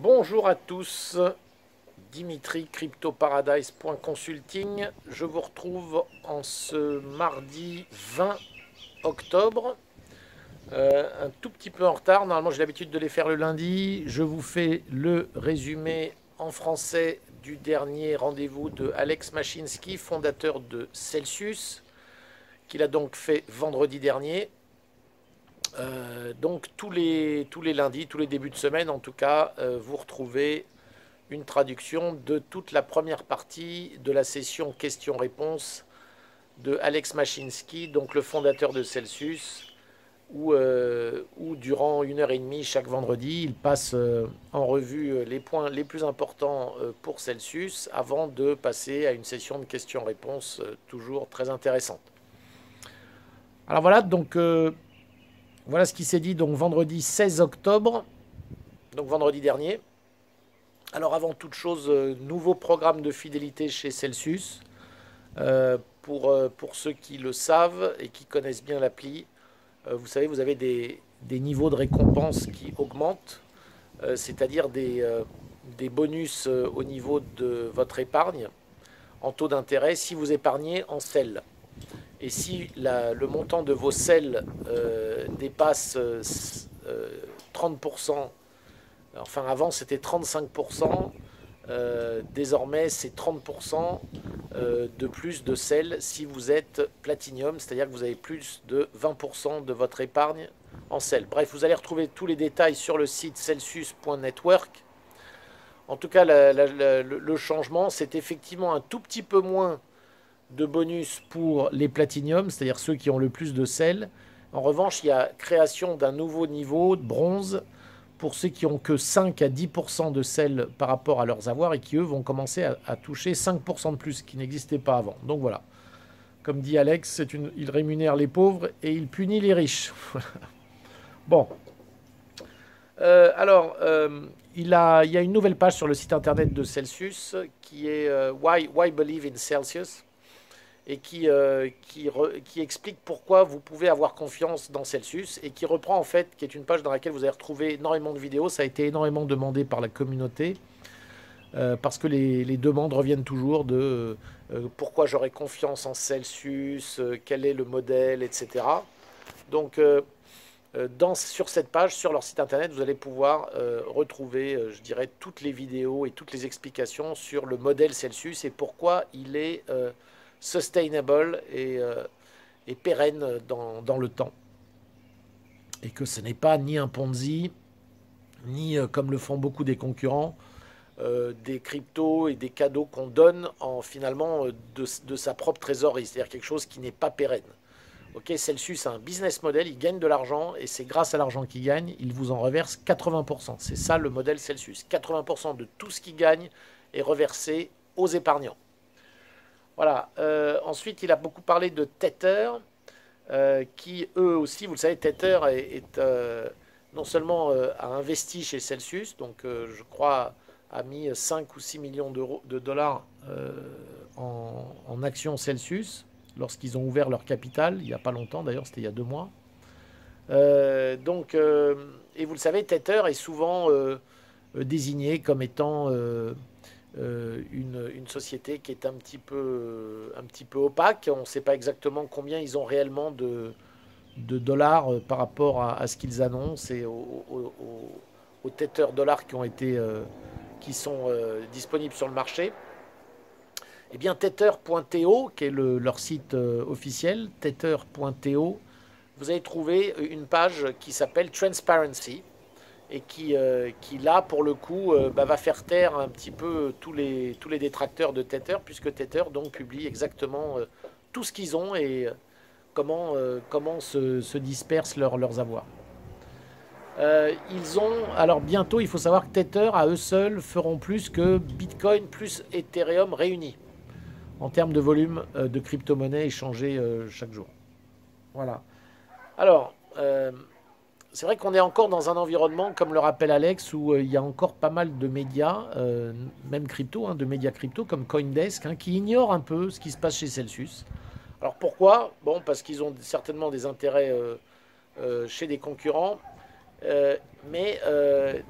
Bonjour à tous, Dimitri, CryptoParadise.consulting. Je vous retrouve en ce mardi 20 octobre, un tout petit peu en retard. Normalement, j'ai l'habitude de les faire le lundi. Je vous fais le résumé en français du dernier rendez-vous de Alex Mashinsky, fondateur de Celsius, qu'il a donc fait vendredi dernier. Donc tous les lundis, tous les débuts de semaine en tout cas, vous retrouvez une traduction de toute la première partie de la session questions-réponses de Alex Mashinsky, donc le fondateur de Celsius, où durant 1 heure et demie chaque vendredi, il passe en revue les points les plus importants pour Celsius avant de passer à une session de questions-réponses toujours très intéressante. Alors voilà, donc voilà ce qui s'est dit donc vendredi 16 octobre, donc vendredi dernier. Alors avant toute chose, nouveau programme de fidélité chez Celsius. Pour ceux qui le savent et qui connaissent bien l'appli, vous savez, vous avez des niveaux de récompense qui augmentent, c'est-à-dire des bonus au niveau de votre épargne en taux d'intérêt si vous épargnez en sel. Et si le montant de vos sels dépasse 30%, enfin avant c'était 35%, désormais c'est 30% de plus de sel si vous êtes Platinum, c'est-à-dire que vous avez plus de 20% de votre épargne en sel. Bref, vous allez retrouver tous les détails sur le site celsius.network. En tout cas, le changement, c'est effectivement un tout petit peu moins de bonus pour les Platinum, c'est-à-dire ceux qui ont le plus de sel. En revanche, il y a création d'un nouveau niveau de bronze pour ceux qui ont que 5 à 10% de sel par rapport à leurs avoirs et qui, eux, vont commencer à toucher 5% de plus, ce qui n'existait pas avant. Donc voilà. Comme dit Alex, il rémunère les pauvres et il punit les riches. Bon. Il y a une nouvelle page sur le site internet de Celsius qui est Why Believe in Celsius et qui explique pourquoi vous pouvez avoir confiance dans Celsius et qui reprend en fait, qui est une page dans laquelle vous allez retrouver énormément de vidéos. Ça a été énormément demandé par la communauté parce que les demandes reviennent toujours de pourquoi j'aurais confiance en Celsius, quel est le modèle, etc. Donc sur cette page, sur leur site internet, vous allez pouvoir retrouver, je dirais, toutes les vidéos et toutes les explications sur le modèle Celsius et pourquoi il est sustainable et pérenne dans le temps. Et que ce n'est pas ni un Ponzi, ni comme le font beaucoup des concurrents, des cryptos et des cadeaux qu'on donne finalement de sa propre trésorerie, c'est-à-dire quelque chose qui n'est pas pérenne. Ok, Celsius a un business model, il gagne de l'argent et c'est grâce à l'argent qu'il gagne, il vous en reverse 80%. C'est ça le modèle Celsius. 80% de tout ce qu'il gagne est reversé aux épargnants. Voilà. Ensuite, il a beaucoup parlé de Tether, qui eux aussi, vous le savez, Tether non seulement a investi chez Celsius, donc je crois a mis 5 ou 6 millions de dollars en actions Celsius lorsqu'ils ont ouvert leur capital, il n'y a pas longtemps d'ailleurs, c'était il y a 2 mois. Et vous le savez, Tether est souvent désigné comme étant une société qui est un petit peu opaque. On ne sait pas exactement combien ils ont réellement de dollars par rapport à ce qu'ils annoncent et aux Tether dollars qui sont disponibles sur le marché. Eh bien, Tether.to, qui est leur site officiel, Tether.to, vous allez trouver une page qui s'appelle Transparency et qui là, pour le coup, va faire taire un petit peu tous les détracteurs de Tether, puisque Tether donc publie exactement tout ce qu'ils ont et comment se dispersent leurs avoirs. Alors bientôt, il faut savoir que Tether, à eux seuls, feront plus que Bitcoin plus Ethereum réunis en termes de volume de crypto-monnaies échangées chaque jour. Voilà. Alors, c'est vrai qu'on est encore dans un environnement, comme le rappelle Alex, où il y a encore pas mal de médias, même crypto, de médias crypto, comme Coindesk, qui ignorent un peu ce qui se passe chez Celsius. Alors pourquoi? Bon, parce qu'ils ont certainement des intérêts chez des concurrents.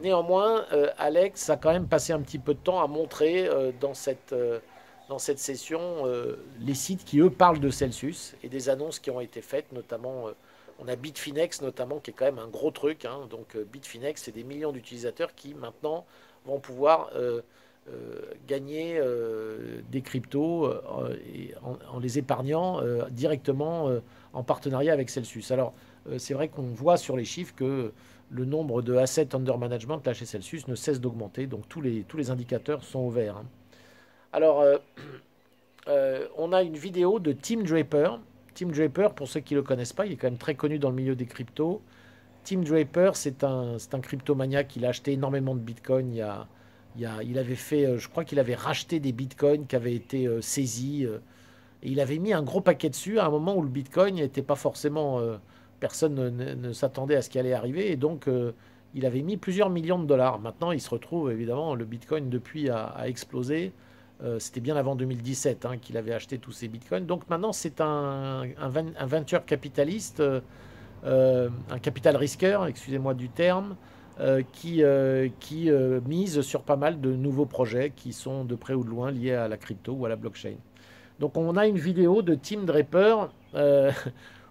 Néanmoins, Alex a quand même passé un petit peu de temps à montrer dans cette session les sites qui, eux, parlent de Celsius et des annonces qui ont été faites, notamment, on a Bitfinex notamment, qui est quand même un gros truc, hein. Donc Bitfinex, c'est des millions d'utilisateurs qui maintenant vont pouvoir gagner des cryptos en les épargnant directement en partenariat avec Celsius. Alors, c'est vrai qu'on voit sur les chiffres que le nombre de assets under management là chez Celsius ne cesse d'augmenter, donc tous les indicateurs sont au vert, hein. Alors, on a une vidéo de Tim Draper. Tim Draper, pour ceux qui ne le connaissent pas, il est quand même très connu dans le milieu des cryptos. Tim Draper, c'est un cryptomaniaque. Il a acheté énormément de bitcoin. Il avait fait, je crois qu'il avait racheté des bitcoins qui avaient été saisis. Et il avait mis un gros paquet dessus à un moment où le bitcoin n'était pas forcément. Personne ne s'attendait à ce qui allait arriver. Et donc, il avait mis plusieurs millions de dollars. Maintenant, il se retrouve, évidemment, le bitcoin depuis a explosé. C'était bien avant 2017 hein, qu'il avait acheté tous ces bitcoins. Donc maintenant, c'est un venture capitaliste, un capital risqueur, excusez-moi du terme, qui mise sur pas mal de nouveaux projets qui sont de près ou de loin liés à la crypto ou à la blockchain. Donc on a une vidéo de Tim Draper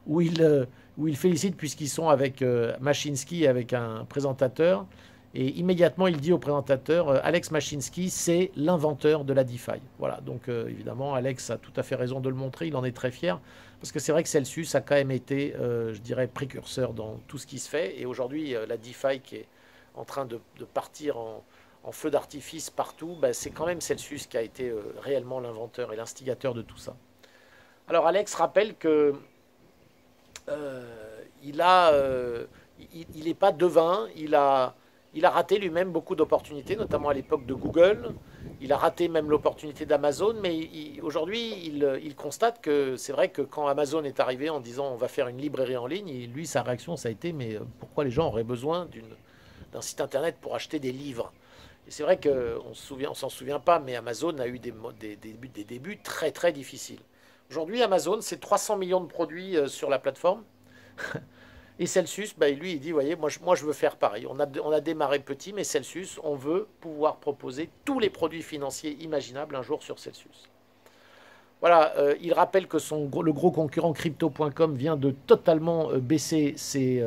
où il félicite puisqu'ils sont avec Mashinsky, avec un présentateur. Et immédiatement, il dit au présentateur, Alex Mashinsky, c'est l'inventeur de la DeFi. Voilà, donc évidemment, Alex a tout à fait raison de le montrer, il en est très fier, parce que c'est vrai que Celsius a quand même été, je dirais, précurseur dans tout ce qui se fait. Et aujourd'hui, la DeFi qui est en train de partir en feu d'artifice partout, bah, c'est quand même Celsius qui a été réellement l'inventeur et l'instigateur de tout ça. Alors Alex rappelle que il n'est pas devin, il a raté lui-même beaucoup d'opportunités, notamment à l'époque de Google. Il a raté même l'opportunité d'Amazon, mais aujourd'hui, il constate que c'est vrai que quand Amazon est arrivé en disant on va faire une librairie en ligne, lui, sa réaction, ça a été mais pourquoi les gens auraient besoin d'un site internet pour acheter des livres? Et c'est vrai qu'on s'en souvient pas, mais Amazon a eu des débuts très très difficiles. Aujourd'hui, Amazon, c'est 300 millions de produits sur la plateforme. Et Celsius, bah, lui, il dit, voyez, moi je veux faire pareil. On a démarré petit, mais Celsius, on veut pouvoir proposer tous les produits financiers imaginables un jour sur Celsius. Voilà, il rappelle que le gros concurrent Crypto.com vient de totalement baisser ses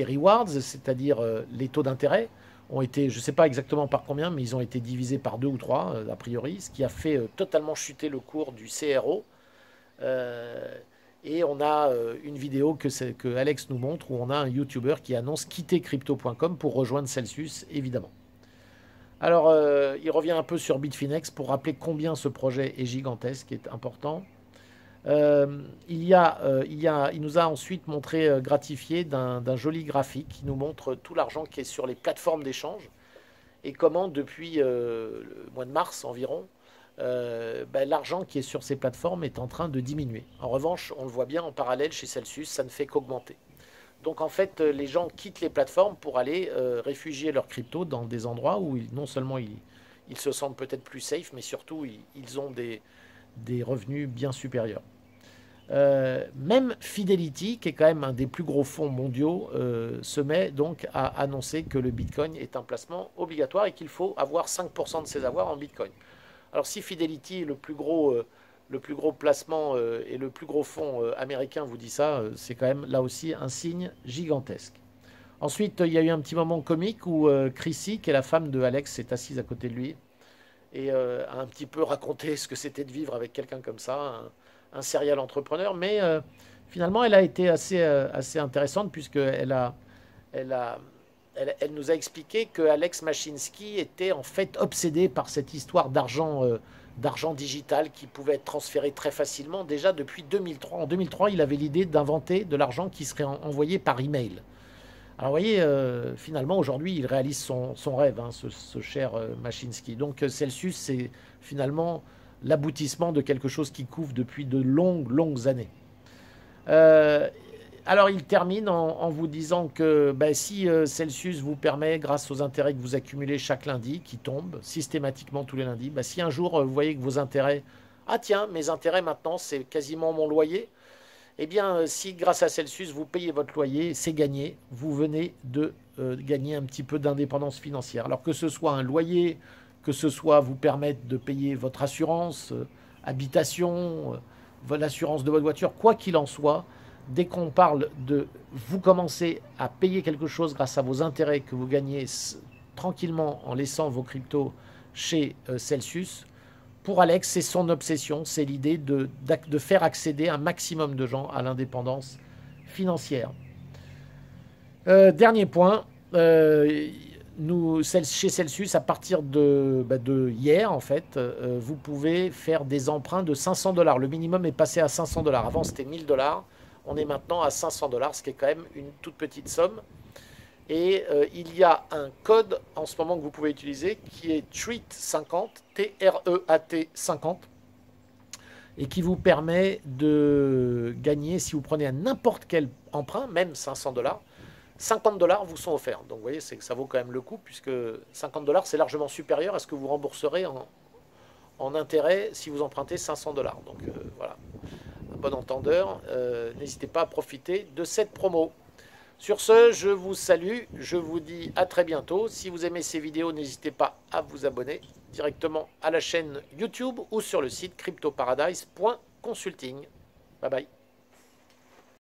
rewards, c'est-à-dire les taux d'intérêt ont été, je ne sais pas exactement par combien, mais ils ont été divisés par 2 ou 3, a priori, ce qui a fait totalement chuter le cours du CRO. Et on a une vidéo que Alex nous montre où on a un YouTuber qui annonce quitter Crypto.com pour rejoindre Celsius, évidemment. Alors, il revient un peu sur Bitfinex pour rappeler combien ce projet est gigantesque, est important. Il nous a ensuite montré gratifié d'un joli graphique qui nous montre tout l'argent qui est sur les plateformes d'échange et comment depuis le mois de mars environ, l'argent qui est sur ces plateformes est en train de diminuer. En revanche, on le voit bien en parallèle chez Celsius, ça ne fait qu'augmenter. Donc en fait, les gens quittent les plateformes pour aller réfugier leurs cryptos dans des endroits où non seulement ils se sentent peut-être plus safe, mais surtout ils ont des revenus bien supérieurs. Même Fidelity, qui est quand même un des plus gros fonds mondiaux, se met donc à annoncer que le Bitcoin est un placement obligatoire et qu'il faut avoir 5% de ses avoirs en Bitcoin. Alors si Fidelity, le plus gros placement et le plus gros fonds américain vous dit ça, c'est quand même là aussi un signe gigantesque. Ensuite, il y a eu un petit moment comique où Chrissy, qui est la femme de Alex, s'est assise à côté de lui et a un petit peu raconté ce que c'était de vivre avec quelqu'un comme ça, un serial entrepreneur. Mais finalement, elle a été assez intéressante puisqu'elle elle nous a expliqué que Alex Mashinsky était en fait obsédé par cette histoire d'argent digital qui pouvait être transféré très facilement déjà depuis 2003. En 2003, il avait l'idée d'inventer de l'argent qui serait envoyé par email. Alors vous voyez, finalement aujourd'hui, il réalise son rêve, hein, ce cher Mashinsky. Donc Celsius, c'est finalement l'aboutissement de quelque chose qui couvre depuis de longues années. Alors il termine en vous disant que si Celsius vous permet, grâce aux intérêts que vous accumulez chaque lundi, qui tombent systématiquement tous les lundis, si un jour vous voyez que vos intérêts, ah tiens, mes intérêts maintenant c'est quasiment mon loyer, Eh bien, si grâce à Celsius, vous payez votre loyer, c'est gagné. Vous venez de gagner un petit peu d'indépendance financière. Alors que ce soit un loyer, que ce soit vous permettre de payer votre assurance, habitation, l'assurance de votre voiture, quoi qu'il en soit, dès qu'on parle de vous commencer à payer quelque chose grâce à vos intérêts que vous gagnez tranquillement en laissant vos cryptos chez Celsius, pour Alex, c'est son obsession, c'est l'idée de faire accéder un maximum de gens à l'indépendance financière. Dernier point, chez Celsius, à partir de hier, en fait, vous pouvez faire des emprunts de 500 $. Le minimum est passé à 500 $. Avant, c'était 1000 $. On est maintenant à 500 $, ce qui est quand même une toute petite somme. Et il y a un code en ce moment que vous pouvez utiliser qui est TREAT50, T-R-E-A-T 50, et qui vous permet de gagner, si vous prenez n'importe quel emprunt, même 500 $, 50 $ vous sont offerts. Donc vous voyez, c'est que ça vaut quand même le coup, puisque 50 $ c'est largement supérieur à ce que vous rembourserez en intérêt si vous empruntez 500 $. Donc voilà, un bon entendeur, n'hésitez pas à profiter de cette promo. Sur ce, je vous salue, je vous dis à très bientôt. Si vous aimez ces vidéos, n'hésitez pas à vous abonner directement à la chaîne YouTube ou sur le site cryptoparadise.consulting. Bye bye.